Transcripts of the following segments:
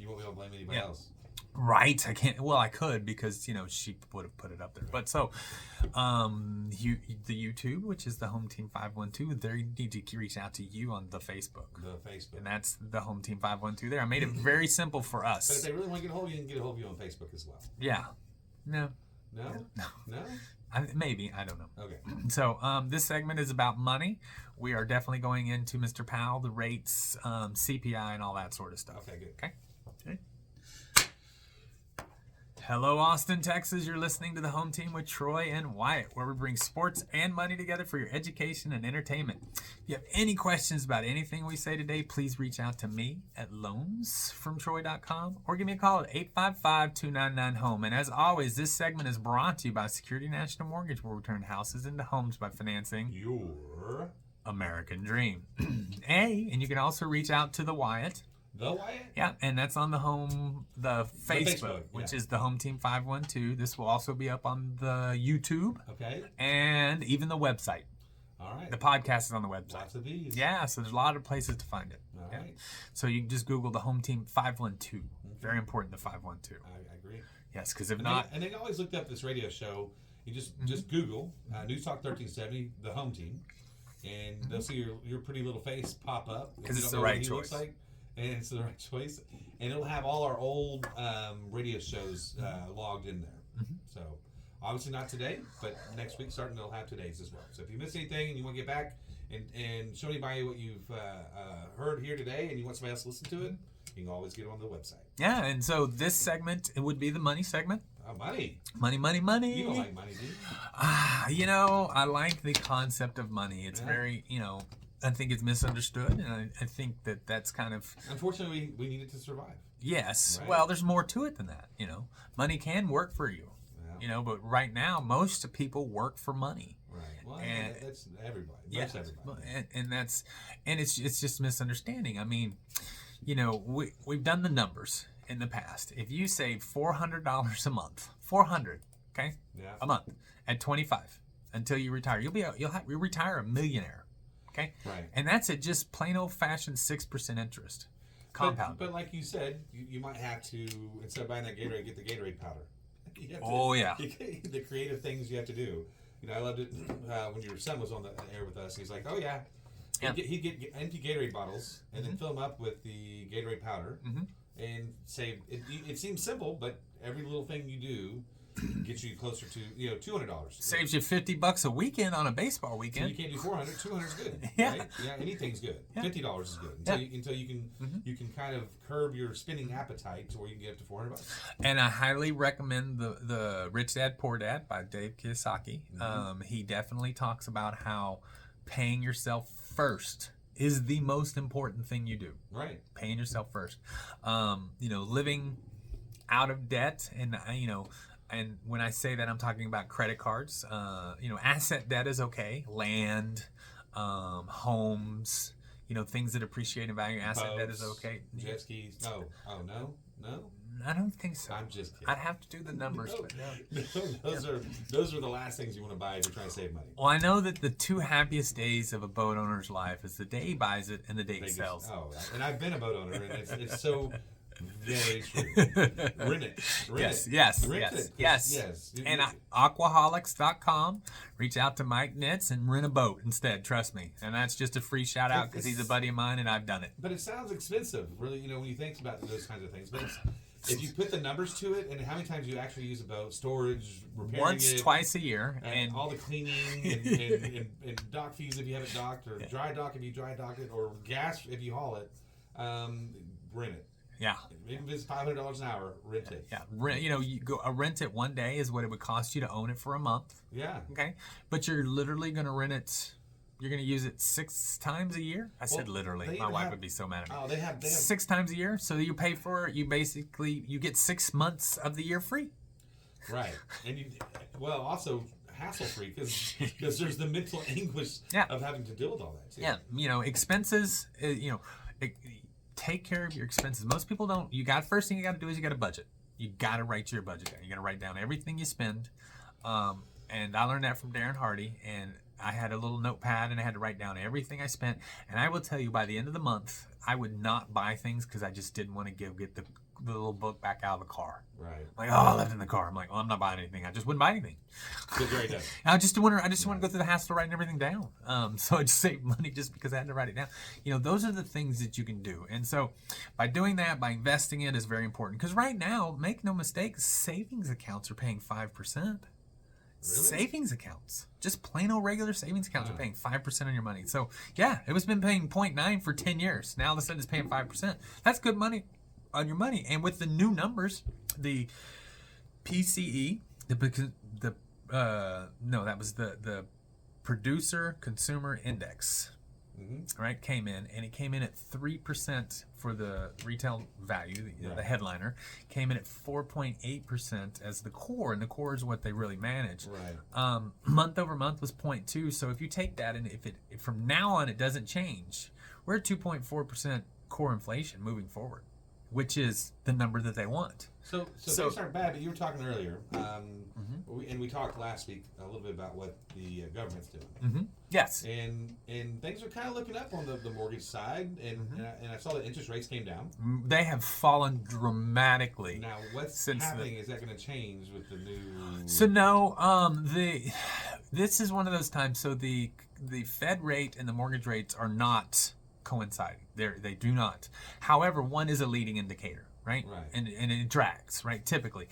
won't be able to blame anybody else. Right. I can't. Well, I could because she would have put it up there. But so, the YouTube, which is the Home Team 512, they need to reach out to you on the Facebook. And that's the Home Team 512 there. I made it very simple for us. But if they really want to get a hold of you, can get a hold of you on Facebook as well. Yeah. No. Maybe. I don't know. Okay. So this segment is about money. We are definitely going into Mr. Powell, the rates, CPI, and all that sort of stuff. Okay, good. Okay. Hello, Austin, Texas. You're listening to the Home Team with Troy and Wyatt, where we bring sports and money together for your education and entertainment. If you have any questions about anything we say today, please reach out to me at loansfromtroy.com or give me a call at 855-299-HOME. And as always, this segment is brought to you by Security National Mortgage, where we turn houses into homes by financing your American dream. And you can also reach out to the Wyatt. The Wyatt? Yeah, and that's on the Facebook, which is the Home Team 512. This will also be up on the YouTube. Okay. And even the website. All right. The podcast is on the website. Lots of these. Yeah, so there's a lot of places to find it. All right. So you can just Google the Home Team 512. Very important, the 512. I agree. Yes, because if not... And they always looked up this radio show. You just Google News Talk 1370, the Home Team, and they'll see your pretty little face pop up. Because it's the right choice. And it's the right choice. And it'll have all our old radio shows logged in there. So, obviously not today, but next week starting they'll have today's as well. So if you miss anything and you want to get back and show anybody what you've heard here today and you want somebody else to listen to it, you can always get it on the website. Yeah, and so this segment, it would be the money segment. Money. Money. You don't like money, do you? I like the concept of money. It's very, I think it's misunderstood, and I think that's kind of... Unfortunately, we need it to survive. Yes. Right? Well, there's more to it than that, Money can work for you, but right now, most people work for money. Right. Well, and that's everybody. Yeah. Everybody. And it's just misunderstanding. I mean, we've done the numbers in the past. If you save $400 a month, $400, okay? Yeah. A month at 25 until you retire, you'll retire a millionaire. Okay? Right. And that's at just plain old-fashioned 6% interest. Compound. But like you said, you might have to, instead of buying that Gatorade, get the Gatorade powder. The creative things you have to do. I loved it when your son was on the air with us. He's like, oh, yeah. He'd get empty Gatorade bottles and then fill them up with the Gatorade powder and save. It seems simple, but every little thing you do gets you closer to $200. Saves you $50 a weekend on a baseball weekend. So you can't do 400. 200 is good. Yeah. Right? Yeah. Anything's good. Yeah. $50 is good until you can you can kind of curb your spending appetite to where you can get up to $400. And I highly recommend the Rich Dad Poor Dad by Dave Kiyosaki. He definitely talks about how paying yourself first is the most important thing you do. Right. Paying yourself first. Living out of debt and And when I say that, I'm talking about credit cards. Asset debt is okay. Land, homes, things that appreciate in value. Asset debt is okay. Jet skis. No. Oh, no? I don't think so. I'm just kidding. I'd have to do the numbers, but no. Those are the last things you want to buy if you're trying to save money. Well, I know that the two happiest days of a boat owner's life is the day he buys it and the day he sells. And I've been a boat owner, and it's so... Very true. Rent it. Yes. And aquaholics.com. Reach out to Mike Nitz and rent a boat instead. Trust me. And that's just a free shout out because he's a buddy of mine and I've done it. But it sounds expensive, really. When you think about those kinds of things. But if you put the numbers to it, and how many times you actually use a boat, storage, repairing twice a year, and all the cleaning and dock fees if you have it docked, or dry dock if you dry dock it, or gas if you haul it, rent it. Yeah. Even if it's $500 an hour, rent it. Yeah. You go rent it one day is what it would cost you to own it for a month. Yeah. Okay. But you're literally going to rent it. You're going to use it 6 times a year. I said literally. My wife would be so mad at me. Oh, they have 6 times a year. So you pay for it. You get 6 months of the year free. Right. And also hassle free because there's the mental anguish of having to deal with all that too. Yeah. Expenses. Take care of your expenses. Most people don't. First thing you got to do is you got to budget. You got to write your budget down. You got to write down everything you spend. And I learned that from Darren Hardy. And I had a little notepad and I had to write down everything I spent. And I will tell you, by the end of the month, I would not buy things because I just didn't want to get the the little book back out of the car. Right. Like, oh, I left it in the car. I'm like, well, I'm not buying anything. I just wouldn't buy anything. I just didn't want to go through the hassle of writing everything down. So I just saved money just because I had to write it down. Those are the things that you can do. And so by doing that, by investing in, is very important. Because right now, make no mistake, savings accounts are paying 5%. Really? Savings accounts, just plain old regular savings accounts, are paying 5% on your money. So yeah, it was been paying 0.9 for 10 years. Now all of a sudden it's paying 5%. That's good money on your money. And with the new numbers, the PCE, that was the Producer Consumer Index, right? Came in, and it came in at 3% for the retail value, the headliner. Came in at 4.8% as the core, and the core is what they really manage. Right. Month over month was 0.2. So if you take that, and if from now on it doesn't change, we're at 2.4% core inflation moving forward, which is the number that they want. So things aren't bad, but you were talking earlier, and we talked last week a little bit about what the government's doing. Yes. And things are kind of looking up on the mortgage side, and I saw that interest rates came down. They have fallen dramatically. Now, what's happening? Is that going to change with the new? So no, this is one of those times. So the Fed rate and the mortgage rates are not coinciding. They do not. However, one is a leading indicator. Right? And it drags, right? Typically.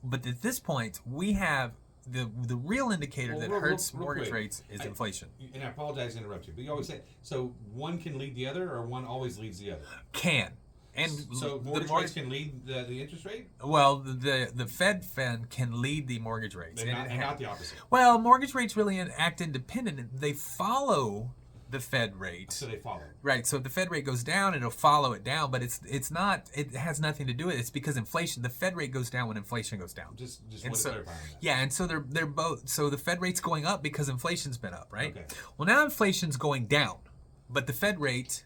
But at this point, we have the real indicator that hurts mortgage rates is inflation. And I apologize to interrupt you, but you always say, so one can lead the other, or one always leads the other? Can. And so mortgage rates can lead the interest rate? Well, the Fed can lead the mortgage rates. And not the opposite. Well, mortgage rates really act independent. They follow the Fed rate. So they follow. Right. So if the Fed rate goes down, it'll follow it down, but it's not. It has nothing to do with it. It's because inflation. The Fed rate goes down when inflation goes down. Just want to clarify that. Yeah, and so they're both. So the Fed rate's going up because inflation's been up, right? Okay. Well, now inflation's going down, but the Fed rate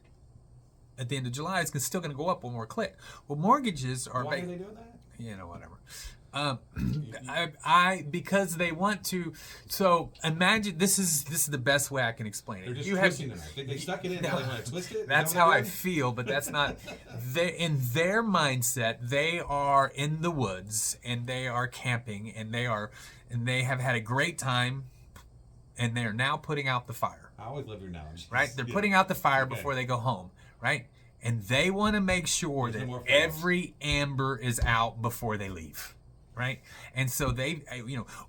at the end of July is still going to go up one more click. Well, mortgages are. Why are they doing that? Whatever. Because they want to. So imagine this is the best way I can explain it. They're just twisting it. They stuck it in. Now they want to twist it. That's how I feel, but that's not. In their mindset, they are in the woods and they are camping and they have had a great time, and they are now putting out the fire. I always love your analogy. Right? They're putting out the fire before they go home. Right? And they want to make sure that every amber is out before they leave. Right? And so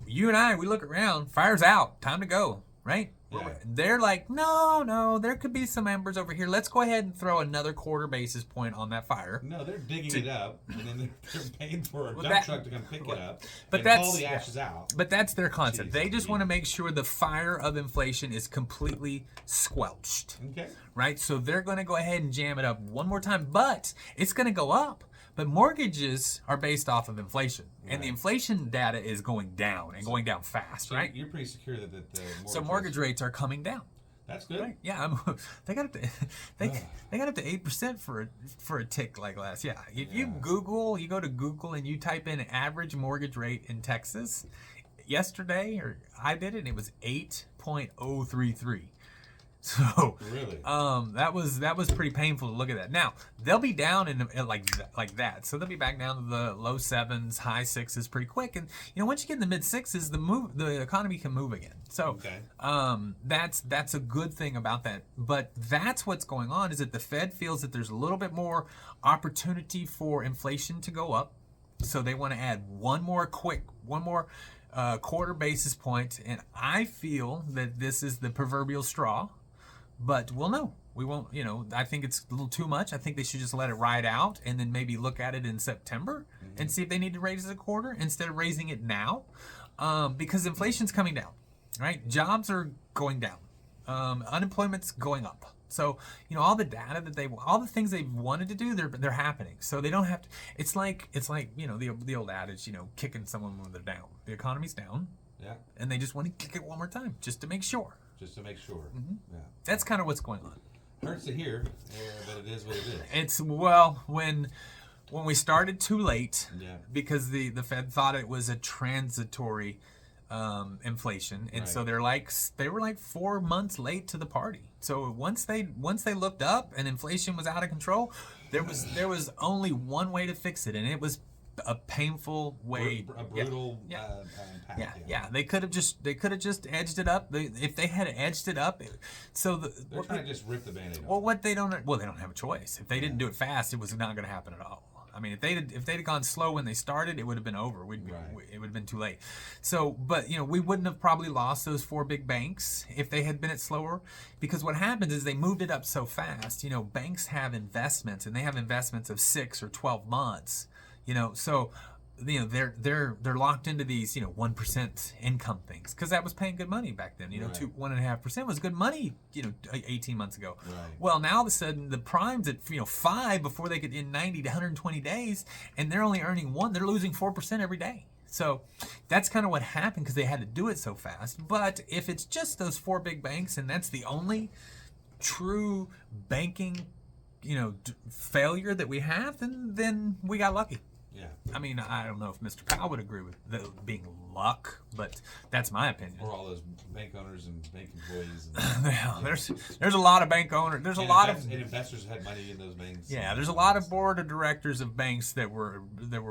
you and I, we look around, fire's out, time to go, right? Yeah. They're like, no, there could be some embers over here. Let's go ahead and throw another quarter basis point on that fire. No, they're digging it up, and then they're paying for a dump truck to come pick it up and haul the ashes out. But that's their concept. They just want to make sure the fire of inflation is completely squelched. Okay. Right? So they're going to go ahead and jam it up one more time, but it's going to go up. But mortgages are based off of inflation, and the inflation data is going down and going down fast, right? You're pretty secure that mortgage rates are coming down. That's good. Right? Yeah, they got up to they got up to 8% for a tick like last. Yeah, if you go to Google and you type in average mortgage rate in Texas, yesterday or I did it, and it was 8.033. So really, that was pretty painful to look at that. Now they'll be down in like that, so they'll be back down to the low 7s, high 6s pretty quick. And once you get in the mid 6s, the economy can move again. So that's a good thing about that. But that's what's going on, is that the Fed feels that there's a little bit more opportunity for inflation to go up, so they want to add one more quarter basis point, and I feel that this is the proverbial straw. But we'll know. We won't, I think it's a little too much. I think they should just let it ride out and then maybe look at it in September and see if they need to raise it a quarter instead of raising it now. Because inflation's coming down, right? Jobs are going down. Unemployment's going up. So, all the data all the things they've wanted to do, they're happening. So they don't have to, it's like the old adage, kicking someone when they're down. The economy's down. Yeah. And they just want to kick it one more time just to make sure. Mm-hmm. Yeah. That's kind of what's going on. Hurts to hear, but it is what it is. It's when we started too late, because the Fed thought it was a transitory inflation, and Right. so they were like 4 months late to the party. So once they looked up and inflation was out of control, there was only one way to fix it, and it was a painful way. A brutal path. Yeah. They could have just edged it up. If they had edged it up, They're trying to just rip the Band-Aid off. well, they don't have a choice. If they didn't do it fast, it was not going to happen at all. I mean, if they'd have gone slow when they started, it would have been over. It would have been too late. So, but we wouldn't have probably lost those 4 big banks if they had been it slower, because what happens is they moved it up so fast. Banks have investments, and they have investments of 6 or 12 months. So they're locked into these 1% income things, because that was paying good money back then. 1.5% was good money 18 months ago. Right. Well, now all of a sudden the prime's at 5 before they get in 90 to 120 days, and they're only earning 1. They're losing 4% every day. So that's kind of what happened, because they had to do it so fast. But if it's just those 4 big banks, and that's the only true banking failure that we have, then we got lucky. Yeah. I mean, I don't know if Mr. Powell would agree with that being luck, but that's my opinion. Or all those bank owners and bank employees. Well, there's a lot of bank owners. There's a lot of investors had money in those banks. Yeah, there's a lot of board of directors of banks that were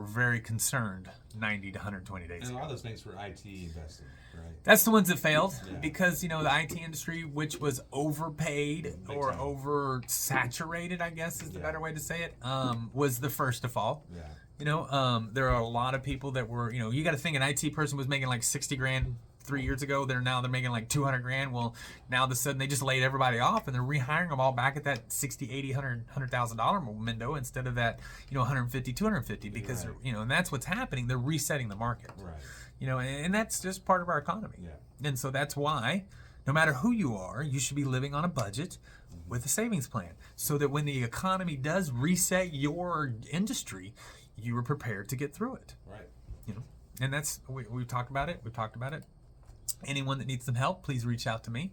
very concerned 90 to 120 days And a ago. lot of those banks were IT investing, right? That's the ones that failed, Yeah. because the IT industry, which was overpaid Big or time. oversaturated, I guess is the Yeah. better way to say it, was the first to fall. Yeah. There are a lot of people that were, you got to think an IT person was making like 60 grand 3 years ago. They're making like 200 grand. Well, now all of a sudden they just laid everybody off, and they're rehiring them all back at that 60, 80, $100,000 window instead of that, 150, 250, because, Right. and that's what's happening. They're resetting the market, Right. and that's just part of our economy. Yeah. And so that's why, no matter who you are, you should be living on a budget with a savings plan, so that when the economy does reset your industry, you are prepared to get through it. Right. And that's we've talked about it. Anyone that needs some help, please reach out to me,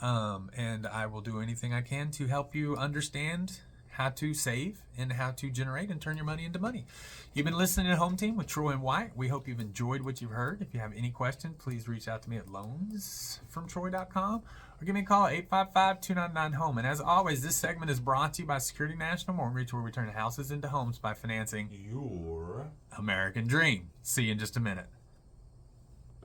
and I will do anything I can to help you understand how to save and how to generate and turn your money into money. You've been listening to Home Team with Troy and Wyatt. We hope you've enjoyed what you've heard. If you have any questions, please reach out to me at loansfromtroy.com or give me a call at 855-299-HOME. And as always, this segment is brought to you by Security National Mortgage, where we turn houses into homes by financing Your American Dream. See you in just a minute.